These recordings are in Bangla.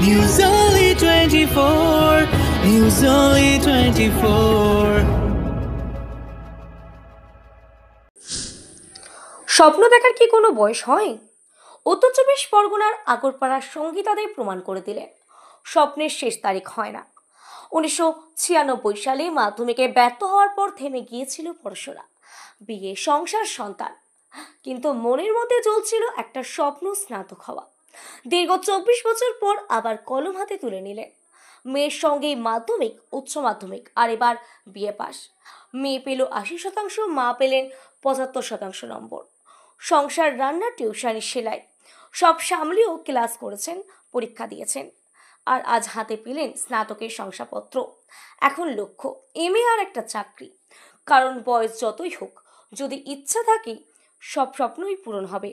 News Only 24. News Only 24. স্বপ্ন দেখার কি কোনো বয়স হয়? উত্তর চব্বিশ পরগনার আগরপাড়ার সঙ্গীতাদের প্রমাণ করে দিলেন স্বপ্নের শেষ তারিখ হয় না। 1996 সালে মাধ্যমিকে ব্যর্থ হওয়ার পর থেমে গিয়েছিল পড়াশোনা, বিয়ে, সংসার, সন্তান, কিন্তু মনের মধ্যে চলছিল একটা স্বপ্ন, স্নাতক হওয়া। দীর্ঘ 24 বছর পর আবার কলম হাতে তুলে নিলেন। মেয়ের সঙ্গেই মাধ্যমিক, উচ্চ মাধ্যমিক আর এবার বিএ পাস। মেয়ে পেল 80%, মা পেলেন 75% নম্বর। সংসার, রান্না, টিউশনি, সেলাই সব সামলেও ক্লাস করেছেন, পরীক্ষা দিয়েছেন, আর আজ হাতে পেলেন স্নাতকের শংসাপত্র। এখন লক্ষ্য এমএ আর একটা চাকরি। কারণ বয়স যতই হোক, যদি ইচ্ছা থাকে সব স্বপ্নই পূরণ হবে।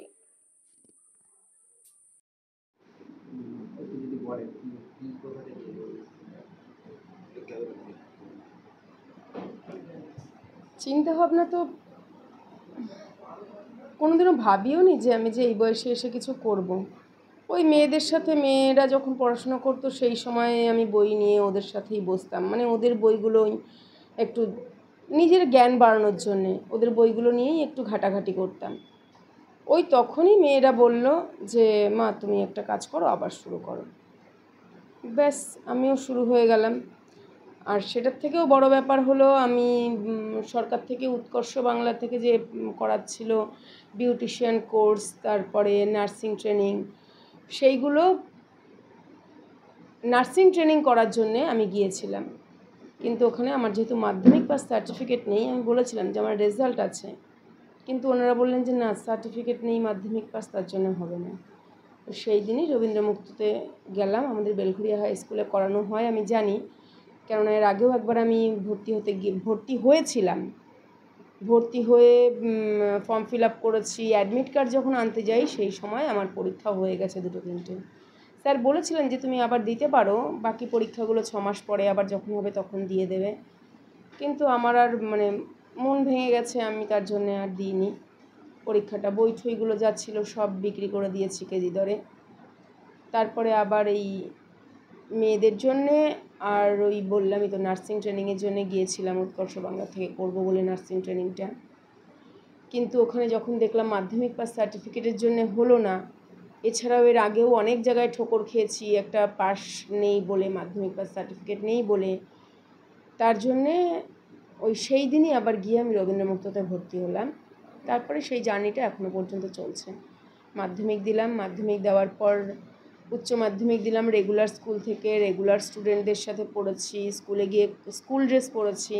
চিন্তা ভাবনা তো কোনোদিনও ভাবিও নি যে আমি যে এই বয়সে এসে কিছু করব। ওই মেয়েদের সাথে, মেয়েরা যখন পড়াশোনা করতো সেই সময়ে আমি বই নিয়ে ওদের সাথেই বসতাম, মানে ওদের বইগুলোই একটু নিজের জ্ঞান বাড়ানোর জন্যে ওদের বইগুলো নিয়েই একটু ঘাটাঘাটি করতাম। ওই তখনই মেয়েরা বলল যে মা তুমি একটা কাজ করো, আবার শুরু করো। ব্যাস আমিও শুরু হয়ে গেলাম। আর সেটার থেকেও বড় ব্যাপার হলো আমি সরকার থেকে উৎকর্ষ বাংলা থেকে যে করাচ্ছিল বিউটিশিয়ান কোর্স, তারপরে নার্সিং ট্রেনিং, সেইগুলো নার্সিং ট্রেনিং করার জন্যে আমি গিয়েছিলাম। কিন্তু ওখানে আমার যেহেতু মাধ্যমিক পাস সার্টিফিকেট নেই, আমি বলেছিলাম যে আমার রেজাল্ট আছে, কিন্তু ওনারা বললেন যে না, সার্টিফিকেট নেই, মাধ্যমিক পাস, তার জন্য হবে না। তো সেই দিনই রবীন্দ্রমুক্ততে গেলাম। আমাদের বেলঘরিয়া হাই স্কুলে করানো হয় আমি জানি, কেননা এর আগেও একবার আমি ভর্তি হয়েছিলাম। ভর্তি হয়ে ফর্ম ফিল আপ করেছি। অ্যাডমিট কার্ড যখন আনতে যাই সেই সময় আমার পরীক্ষা হয়ে গেছে 2-3টে। স্যার বলেছিলেন যে তুমি আবার দিতে পারো, বাকি পরীক্ষাগুলো 6 মাস পরে আবার যখন হবে তখন দিয়ে দেবে। কিন্তু আমার আর মন ভেঙে গেছে, আমি তার জন্যে আর দিইনি পরীক্ষাটা। বই ঠইগুলো যা ছিল সব বিক্রি করে দিয়েছি কেজি দরে। তারপরে আবার এই মেয়েদের জন্যে, আর ওই বললামই তো নার্সিং ট্রেনিংয়ের জন্যে গিয়েছিলাম উৎকর্ষ বাংলা থেকে করবো বলে নার্সিং ট্রেনিংটা। কিন্তু ওখানে যখন দেখলাম মাধ্যমিক পাস সার্টিফিকেটের জন্যে হলো না, এছাড়াও এর আগেও অনেক জায়গায় ঠোকর খেয়েছি একটা পাস নেই বলে, মাধ্যমিক পাস সার্টিফিকেট নেই বলে। তার জন্যে ওই সেই দিনই আবার গিয়ে আমি রবীন্দ্রমুক্ততে ভর্তি হলাম। তারপরে সেই জার্নিটা এখনও পর্যন্ত চলছে। মাধ্যমিক দিলাম, মাধ্যমিক দেওয়ার পর উচ্চ মাধ্যমিক দিলাম রেগুলার স্কুল থেকে। রেগুলার স্টুডেন্টদের সাথে পড়েছি, স্কুলে গিয়ে স্কুল ড্রেস পরেছি।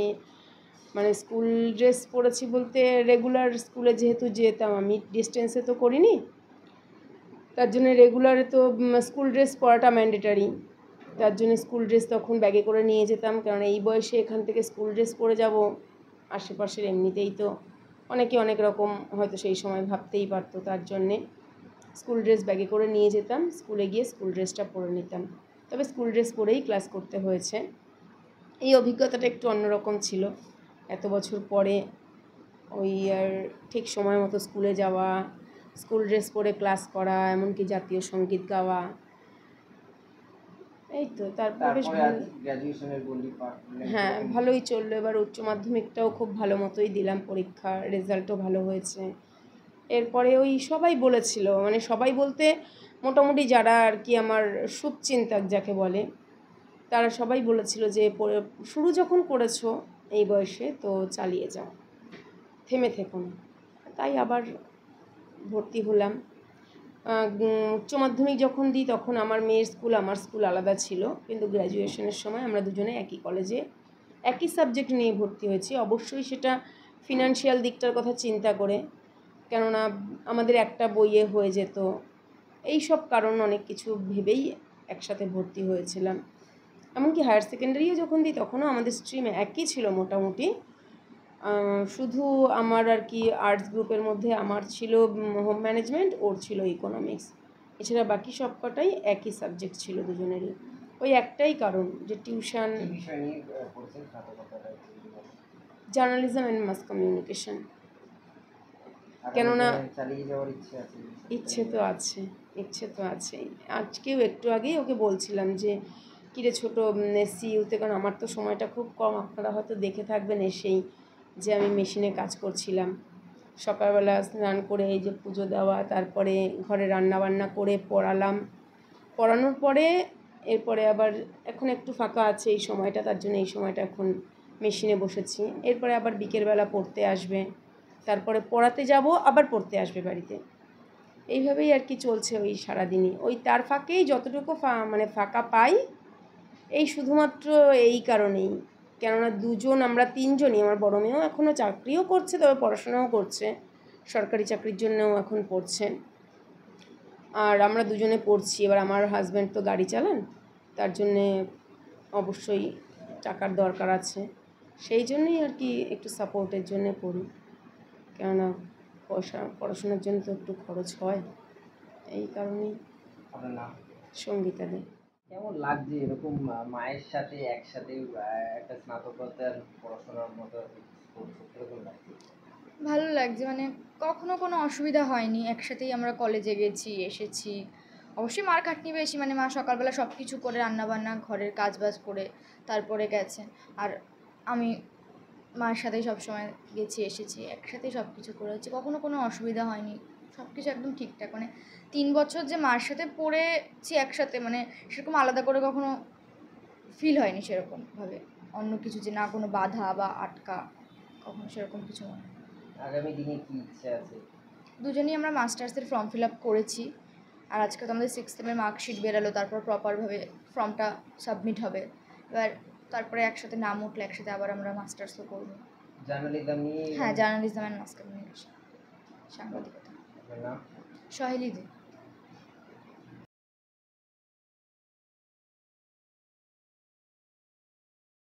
স্কুল ড্রেস পরেছি বলতে রেগুলার স্কুলে যেহেতু যেতাম, আমি ডিস্টেন্সে তো করিনি, তার জন্য রেগুলারে তো স্কুল ড্রেস পরাটা ম্যান্ডেটারি। তার জন্য স্কুল ড্রেস তখন ব্যাগে করে নিয়ে যেতাম, কারণ এই বয়সে এখান থেকে স্কুল ড্রেস পরে যাব, আশেপাশের এমনিতেই তো অনেকে অনেক রকম হয়তো সেই সময় ভাবতেই পারতো। তার জন্যে স্কুল ড্রেস ব্যাগে করে নিয়ে যেতাম, স্কুলে গিয়ে স্কুল ড্রেসটা পরে নিতাম। তবে স্কুল ড্রেস পরেই ক্লাস করতে হয়েছে। এই অভিজ্ঞতাটা একটু অন্যরকম ছিল। এত বছর পরে ওই আর ঠিক সময় মতো স্কুলে যাওয়া, স্কুল ড্রেস পরে ক্লাস করা, এমনকি জাতীয় সঙ্গীত গাওয়া, এই তো। তারপর বেশ হ্যাঁ, ভালোই চললো। এবার উচ্চ মাধ্যমিকটাও খুব ভালো মতোই দিলাম পরীক্ষা, রেজাল্টও ভালো হয়েছে। এরপরে ওই সবাই বলেছিল, সবাই বলতে মোটামুটি যারা আর কি আমার শুভচিন্তক যাকে বলে, তারা সবাই বলেছিল যে শুরু যখন করেছো এই বয়সে তো চালিয়ে যাও, থেমে থেকো না। তাই আবার ভর্তি হলাম। উচ্চ মাধ্যমিক যখন দিই তখন আমার মেয়ের স্কুল, আমার স্কুল আলাদা ছিল, কিন্তু গ্র্যাজুয়েশনের সময় আমরা দুজনে একই কলেজে একই সাবজেক্ট নিয়ে ভর্তি হয়েছি। অবশ্যই সেটা ফিনান্সিয়াল দিকটার কথা চিন্তা করে, কেননা আমাদের একটা বইয়ে হয়ে যেত, এই সব কারণ অনেক কিছু ভেবেই একসাথে ভর্তি হয়েছিলাম। এমনকি হায়ার সেকেন্ডারিও যখন দিই তখনও আমাদের স্ট্রিম একই ছিল মোটামুটি। শুধু আমার আর কি আর্টস গ্রুপের মধ্যে আমার ছিল হোম ম্যানেজমেন্ট, ওর ছিল ইকোনমিক্স। এছাড়া বাকি সব কটাই একই সাবজেক্ট ছিল দুজনেরই। ওই একটাই কারণ যে tuition, journalism and mass communication. কেননা ইচ্ছে তো আছে। ইচ্ছে তো আছেই। আজকেও একটু আগেই ওকে বলছিলাম যে কিরে ছোটো এসছি ইউতে, কারণ আমার তো সময়টা খুব কম, আপনারা হয়তো দেখে থাকবেন এসেই যে আমি মেশিনে কাজ করছিলাম। সকালবেলা স্নান করে এই যে পুজো দেওয়া, তারপরে ঘরে রান্নাবান্না করে পড়ালাম, পড়ানোর পরে এরপরে আবার এখন একটু ফাঁকা আছে এই সময়টা, তার জন্য এই সময়টা এখন মেশিনে বসেছি। এরপরে আবার বিকেলবেলা পড়তে আসবে, তারপরে পড়াতে যাব, আবার পড়তে আসবে বাড়িতে। এইভাবেই আর কি চলছে ওই সারাদিনই। ওই তার ফাঁকেই যতটুকু মানে ফাঁকা পাই, এই শুধুমাত্র এই কারণেই, কেননা আমরা তিনজনই, আমার বড় মেয়েও এখনও চাকরিও করছে, তবে পড়াশোনাও করছে, সরকারি চাকরির জন্যও এখন পড়ছে, আর আমরা দুজনে পড়ছি। এবার আমার হাজব্যান্ড তো গাড়ি চালান, তার জন্যে অবশ্যই টাকার দরকার আছে, সেই জন্যই আর কি একটু সাপোর্টের জন্যে পড়ি, কেননা পড়াশোনার জন্য তো একটু খরচ হয়, এই কারণেই। আপনার নাম? সঙ্গীতা দে। কেমন লাগছে এরকম মায়ের সাথে একসাথে একটা স্নাতকোত্তর পড়াশোনার মতো করছো, কিরকম লাগছে? ভালো লাগছে, মানে কখনো কোনো অসুবিধা হয়নি, একসাথেই আমরা কলেজে গেছি এসেছি। অবশ্যই মার খাটনি বেশি, মানে মা সকালবেলা সব কিছু করে রান্নাবান্না ঘরের কাজবাজ করে তারপরে গেছেন, আর আমি মার সাথেই সবসময় গেছি এসেছি, একসাথেই সব কিছু করেছি, কখনো কোনো অসুবিধা হয়নি, সব কিছু একদম ঠিকঠাক। মানে 3 বছর যে মার সাথে পড়েছি একসাথে, মানে সেরকম আলাদা করে কখনো ফিল হয়নি সেরকমভাবে, অন্য কিছু যে না কোনো বাধা বা আটকা, কখনো সেরকম কিছু মনে হয়। আগামী দিনে কি ইচ্ছা আছে? দুজনেই আমরা মাস্টার্সের ফর্ম ফিল আপ করেছি, আর আজকে তো আমাদের 6th সেমের মার্কশিট বেরালো, তারপর প্রপারভাবে ফর্মটা সাবমিট হবে, এবার তারপরে একসাথে নাম উঠলে একসাথে আবার আমরা মাস্টার্সও করবো। জার্নালিজম নিয়ে? হ্যাঁ, জার্নালিজম অ্যান্ড মাস কমিউনিকেশন, সাংবাদিকতা। আপনার নাম? সহেলি দে।